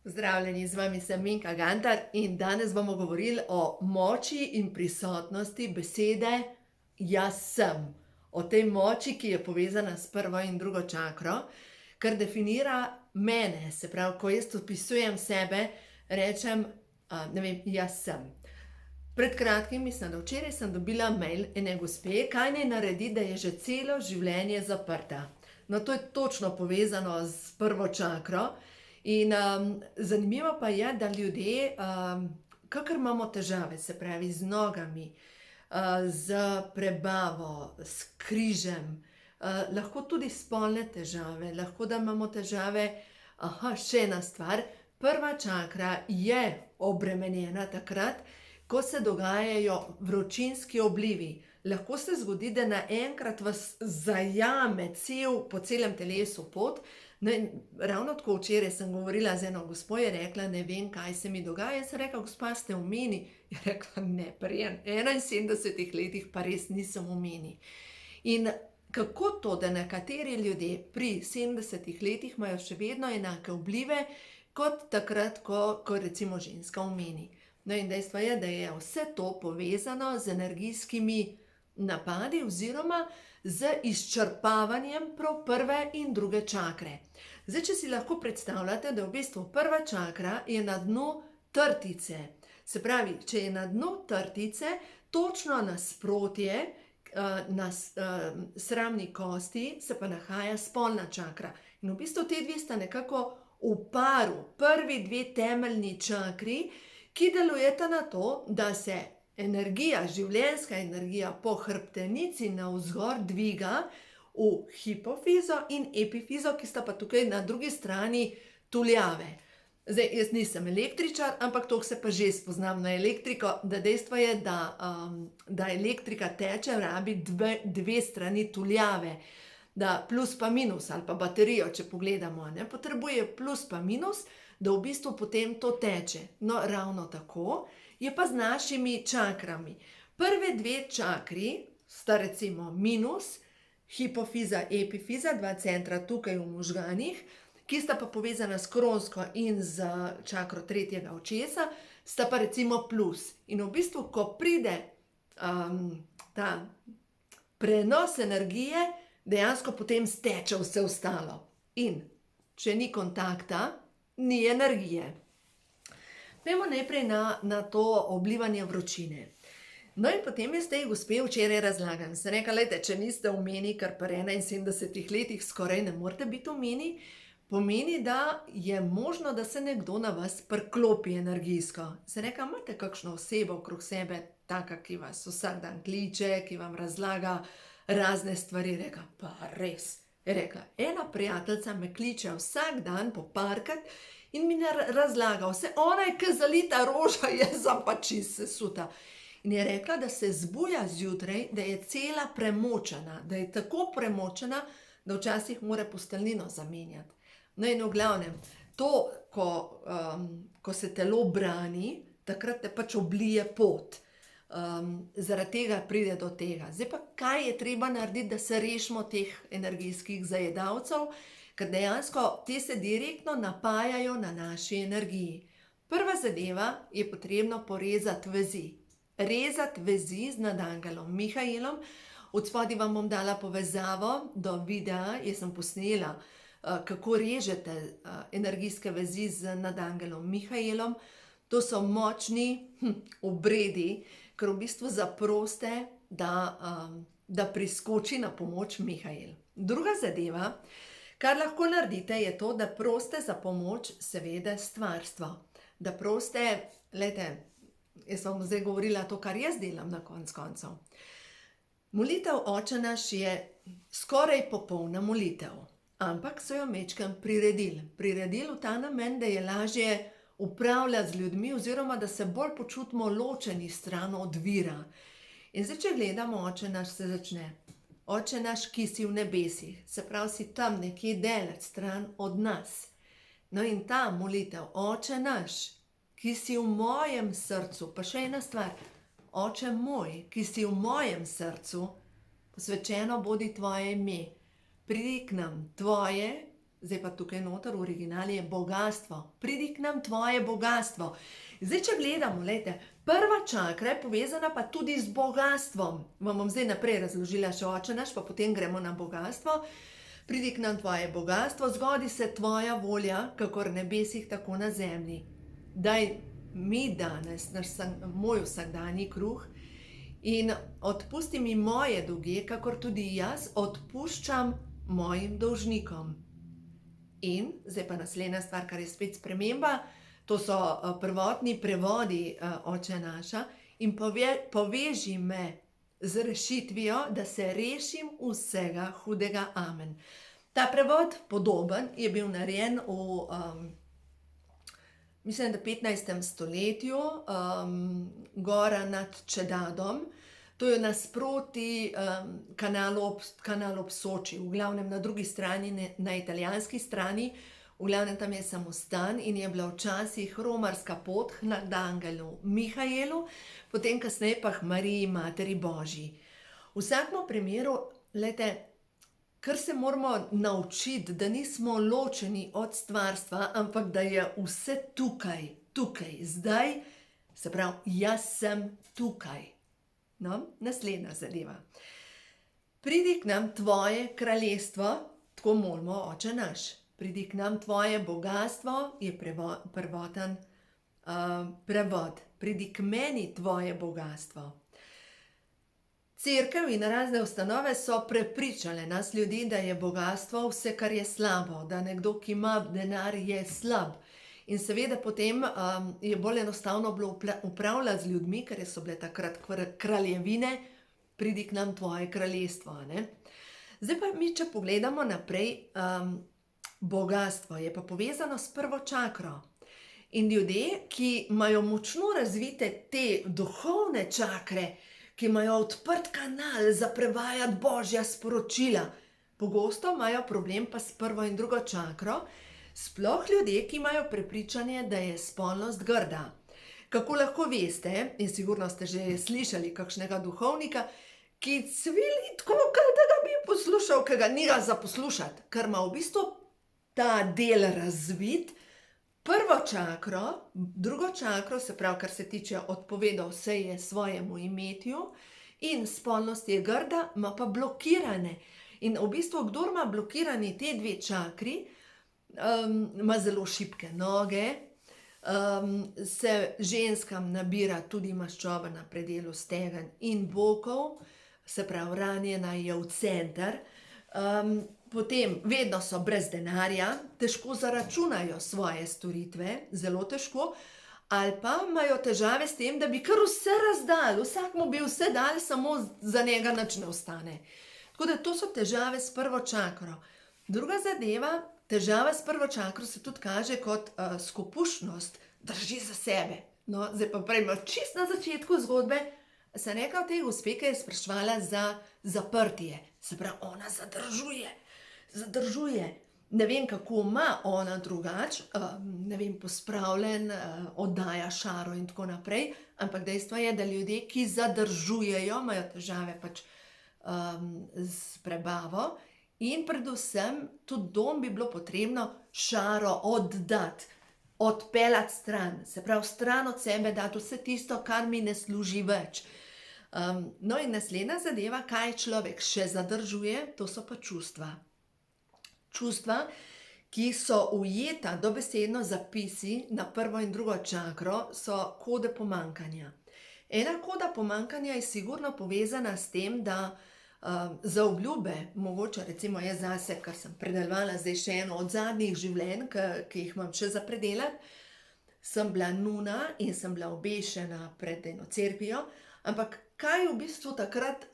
Pozdravljeni, z vami sem Minka Gantar in danes bomo govorili o moči in prisotnosti besede jaz sem. O tej moči, ki je povezana s prvo in drugo čakro, kar definira mene, se pravi, ko jaz opisujem sebe, rečem, jaz sem. Pred kratkim, mislim, da včeraj sem dobila mail ene gospe, kaj naj naredi, da je že celo življenje zaprta. No, to je točno povezano s prvo čakro. In zanimivo pa je, da ljudje, kakor imamo težave, se pravi z nogami, z prebavo, s križem, lahko tudi spolne težave, lahko da imamo težave, še ena stvar, prva čakra je obremenjena takrat, ko se dogajajo vročinski oblivi. Lahko se zgodi, da naenkrat vas zajame po celem telesu pot. No, ravno tako včeraj sem govorila z eno gospo, je rekla, ne vem, kaj se mi dogaja. Jaz sem rekla, gospa, ste v meni? Je rekla, ne, pri 71 letih pa res nisem v meni. In kako to, da nekateri ljudje pri 70 letih imajo še vedno enake oblive, kot takrat, ko recimo ženska v meni. No in dejstvo je, da je vse to povezano z energijskimi napadi oziroma z izčrpavanjem prav prve in druge čakre. Zdaj, če si lahko predstavljate, da v bistvu prva čakra je na dnu trtice. Se pravi, če je na dnu trtice, točno nasprotje na sramni kosti se pa nahaja spolna čakra. In v bistvu te dve sta nekako v paru, prvi dve temeljni čakri, ki delujeta na to, da se energija, življenjska energija po hrbtenici navzgor dviga v hipofizo in epifizo, ki sta pa tukaj na drugi strani tuljave. Zdaj, jaz nisem električar, ampak toliko se pa že spoznam na elektriko, da dejstvo je, da elektrika teče, rabi dve strani tuljave, da plus pa minus ali pa baterijo, če pogledamo, potrebuje plus pa minus, da v bistvu potem to teče. No, ravno tako je pa z našimi čakrami. Prve dve čakri sta recimo minus, hipofiza, epifiza, dva centra tukaj v možganih, ki sta pa povezana s kronsko in z čakro tretjega očesa, sta pa recimo plus. In v bistvu, ko pride ta prenos energije, dejansko potem steče vse ostalo. In če ni kontakta, ni energije. Pojdimo najprej na to oblivanje vročine. No in potem jaz tej gospe včeraj razlagam. Sem rekla, lejte, če niste v meni, kar pri 71 letih skoraj ne morete biti v meni, pomeni, da je možno, da se nekdo na vas priklopi energijsko. Sem rekla, imate kakšno osebo okrog sebe, taka, ki vas vsak dan kliče, ki vam razlaga razne stvari. Rekla, pa res. Je rekla, ena prijateljica me kliče vsak dan poparkat in mi razlaga vse, ona je kot zalita roža, jaz sem pa čisto sesuta. In je rekla, da se zbuja zjutraj, da je cela premočena, da je tako premočena, da včasih mora posteljnino zamenjati. No in v glavnem, to, ko se telo brani, takrat te pač oblije pot. Zaradi tega pride do tega. Zdaj pa, kaj je treba narediti, da se rešimo teh energijskih zajedavcev, ker dejansko te se direktno napajajo na naši energiji. Prva zadeva je potrebno porezati vezi. Rezati vezi z nadangelom Mihaelom. Od spodaj vam bom dala povezavo do videa, jaz sem posnela, kako režete energijske vezi z nadangelom Mihaelom. To so močni obredi, ker v bistvu zaproste, da priskoči na pomoč Mihael. Druga zadeva, kar lahko naredite, je to, da proste za pomoč seveda stvarstvo. Da proste, glejte, jaz vam zdaj govorila to, kar jaz delam na koncu. Molitev Oče naš je skoraj popolna molitev, ampak so jo majčkeno priredili. Priredili v ta namen, da je lažje upravljati z ljudmi oziroma da se bolj počutimo ločeni stran od vira. In zdaj, če gledamo, Oče naš se začne. Oče naš, ki si v nebesih, se pravi, si tam nekje daleč stran od nas. No in ta molitev, Oče naš, ki si v mojem srcu, pa še ena stvar, Oče moj, ki si v mojem srcu, posvečeno bodi tvoje ime. Pridi k nam, tvoje Zdaj pa tukaj noter v originali je bogastvo. Pridi k nam tvoje bogastvo. Zdaj, če gledamo, glejte, prva čakra je povezana pa tudi z bogastvom. Vam bom zdaj naprej razložila še Oče naš, pa potem gremo na bogastvo. Pridi k nam tvoje bogastvo, zgodi se tvoja volja, kakor v nebesih, tako na zemlji. Daj mi danes moj vsakdanji kruh in odpusti mi moje dolge, kakor tudi jaz odpuščam mojim dolžnikom. In zdaj pa naslednja stvar, kar je spet sprememba, to so prvotni prevodi Oče naša in poveži me z rešitvijo, da se rešim vsega hudega. Amen. Ta prevod, podoben, je bil narejen v, mislim, da 15. stoletju, gora nad Čedadom. To je nasproti kanalu ob Soči, v glavnem na drugi strani, na italijanski strani, v glavnem tam je samostan in je bila včasih romarska pot k angelu Mihaelu, potem kasneje pa k Mariji, Materi Božji. V vsakem primeru, glejte, kar se moramo naučiti, da nismo ločeni od stvarstva, ampak da je vse tukaj, zdaj, se pravi, jaz sem tukaj. No, naslednja zadeva. Pridi k nam tvoje kraljestvo, tako molimo Oče naš. Pridi k nam tvoje bogastvo, je prvoten prevod. Pridi k meni tvoje bogastvo. Cerkev in razne ustanove so prepričale nas ljudi, da je bogastvo vse, kar je slabo, da nekdo, ki ima denar, je slab. In seveda potem je bolj enostavno bilo upravljati z ljudmi, ker so bile takrat kraljevine, pridi k nam tvoje kraljestvo. Ne? Zdaj pa mi, če pogledamo naprej, bogastvo je pa povezano s prvo čakro. In ljudje, ki imajo močno razvite te duhovne čakre, ki imajo odprt kanal za prevajati Božja sporočila, pogosto imajo problem pa s prvo in drugo čakro, sploh ljudje, ki imajo prepričanje, da je spolnost grda. Kako lahko veste, in sigurno ste že slišali kakšnega duhovnika, ki cvili tako, da ga bi poslušal, ki ga ni za poslušati, ker ima v bistvu ta del razvit, prvo čakro, drugo čakro, se pravi, kar se tiče odpovedal se je svojemu imetju, in spolnost je grda, ima pa blokirane. In v bistvu, kdor ima blokirani te dve čakri, ima zelo šibke noge, se ženskam nabira tudi maščoba na predelu stegen in bokov, se pravi, ranjena je v center, potem vedno so brez denarja, težko zaračunajo svoje storitve, zelo težko, ali pa imajo težave s tem, da bi kar vse razdali, vsakmu bi vse dali, samo za njega nič ne ostane. Tako da to so težave s prvo čakro. Druga zadeva, težava s prvo čakro se tudi kaže kot skopuščnost, drži za sebe. No, zdaj pa prej, čist na začetku zgodbe, sem rekla tej gospe, ki je spraševala za zaprtje. Se pravi, ona zadržuje. Ne vem, kako ima ona drugače, ne vem, pospravljen, oddaja šaro in tako naprej, ampak dejstvo je, da ljudje, ki zadržujejo, imajo težave pač s prebavo. In predvsem tudi dom bi bilo potrebno šaro oddati, odpeljati stran, se pravi stran od sebe dati vse tisto, kar mi ne služi več. No in naslednja zadeva, kaj človek še zadržuje, to so pa čustva. Čustva, ki so ujeta dobesedno zapisi na prvo in drugo čakro, so kode pomanjkanja. Ena koda pomanjkanja je sigurno povezana s tem, da za obljube, mogoče recimo jaz zase, ker sem predelovala zdaj še eno od zadnjih življenj, ki jih imam še za predelati, sem bila nuna in sem bila obešena pred eno cerkvijo, ampak kaj v bistvu takrat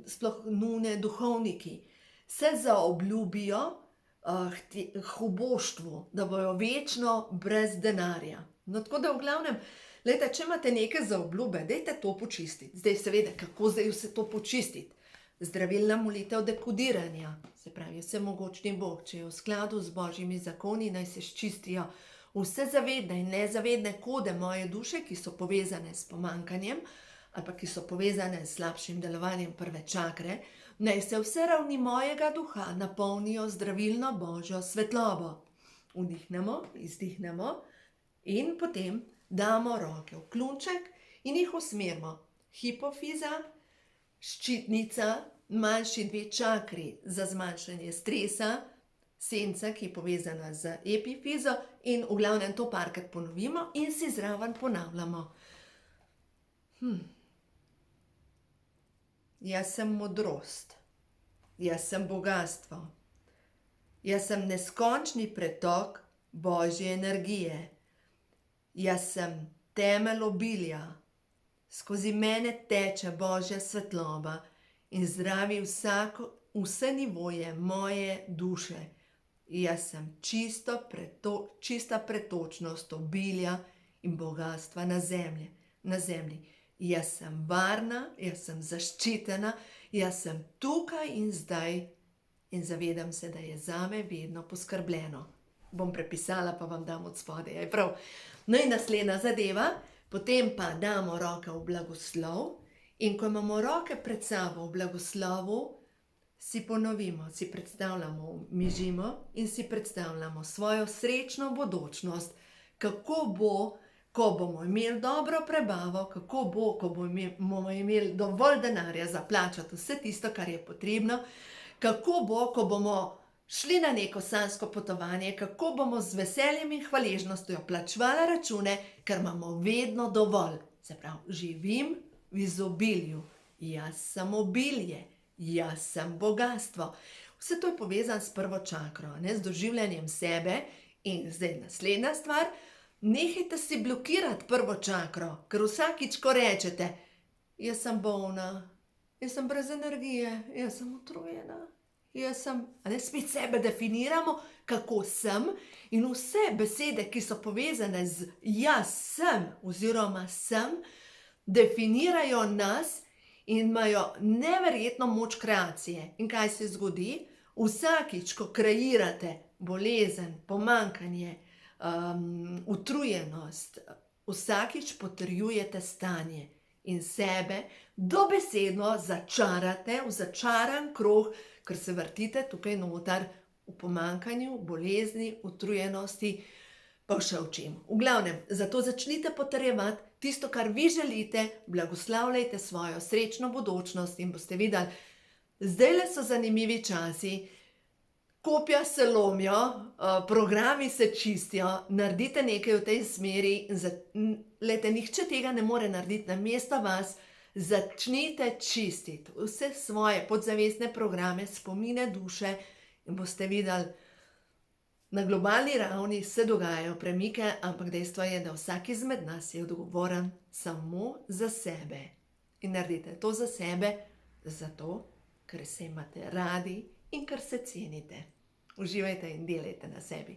sploh nune duhovniki? Se zaobljubijo huboštvu, da bojo večno brez denarja. No, tako da v glavnem, glejte, če imate neke zaobljube, dajte to počistiti. Zdaj seveda, kako zdaj vse to počistiti? Zdravilna molitev dekodiranja, se pravi, vsemogočni Bog, če je v skladu z Božjimi zakoni, naj se sčistijo vse zavedne in nezavedne kode moje duše, ki so povezane s pomanjkanjem ali pa ki so povezane s slabšim delovanjem prve čakre. Naj se vse ravni mojega duha napolnijo zdravilno Božjo svetlobo. Vdihnemo, izdihnemo in potem damo roke v klunček in jih usmerimo. Hipofiza, ščitnica, manjši dve čakri za zmanjšanje stresa, senca, ki je povezana z epifizo, in v glavnem to parkrat ponovimo in si zraven ponavljamo. Jaz sem modrost, jaz sem bogastvo, jaz sem neskončni pretok Božje energije, jaz sem temelj obilja, skozi mene teče Božja svetloba in zdravi vse nivoje moje duše. Jaz sem čista pretočnost obilja in bogastva na zemlji. Jaz sem varna, jaz sem zaščitena, jaz sem tukaj in zdaj in zavedam se, da je zame vedno poskrbljeno. Bom prepisala, pa vam dam od spodaj, je prav. No in naslednja zadeva, potem pa damo roke v blagoslov in ko imamo roke pred sabo v blagoslovu, si ponovimo, si predstavljamo, mižimo in si predstavljamo svojo srečno bodočnost, kako bo, ko bomo imeli dobro prebavo, kako bo, ko bomo imeli dovolj denarja za plačati vse tisto, kar je potrebno, kako bo, ko bomo šli na neko sanjsko potovanje, kako bomo z veseljem in hvaležnostjo plačevali račune, ker imamo vedno dovolj. Se pravi, živim v izobilju, jaz sem obilje, jaz sem bogastvo. Vse to je povezano s prvo čakro, z doživljanjem sebe. In zdaj naslednja stvar, nehajte si blokirati prvo čakro, ker vsakič, ko rečete, jaz sem bolna, jaz sem brez energije, jaz sem utrujena, spet sebe definiramo, kako sem, in vse besede, ki so povezane z jaz sem oziroma sem, definirajo nas in imajo neverjetno moč kreacije. In kaj se zgodi? Vsakič, ko kreirate bolezen, pomanjkanje, utrujenost, vsakič potrjujete stanje in sebe dobesedno začarate v začaran krog, ker se vrtite tukaj noter v pomanjkanju, bolezni, utrujenosti, pa še v čem. V glavnem, zato začnite potrjevati tisto, kar vi želite, blagoslavljajte svojo srečno bodočnost in boste videli, zdajle so zanimivi časi, kopja se lomijo, programi se čistijo, naredite nekaj v tej smeri, glejte, nihče tega ne more narediti namesto vas, začnite čistiti vse svoje podzavestne programe, spomine duše in boste videli, na globalni ravni se dogajajo premike, ampak dejstvo je, da vsak izmed nas je odgovoren samo za sebe. In naredite to za sebe, zato, ker se imate radi in ker se cenite. Uživajte in delajte na sebi.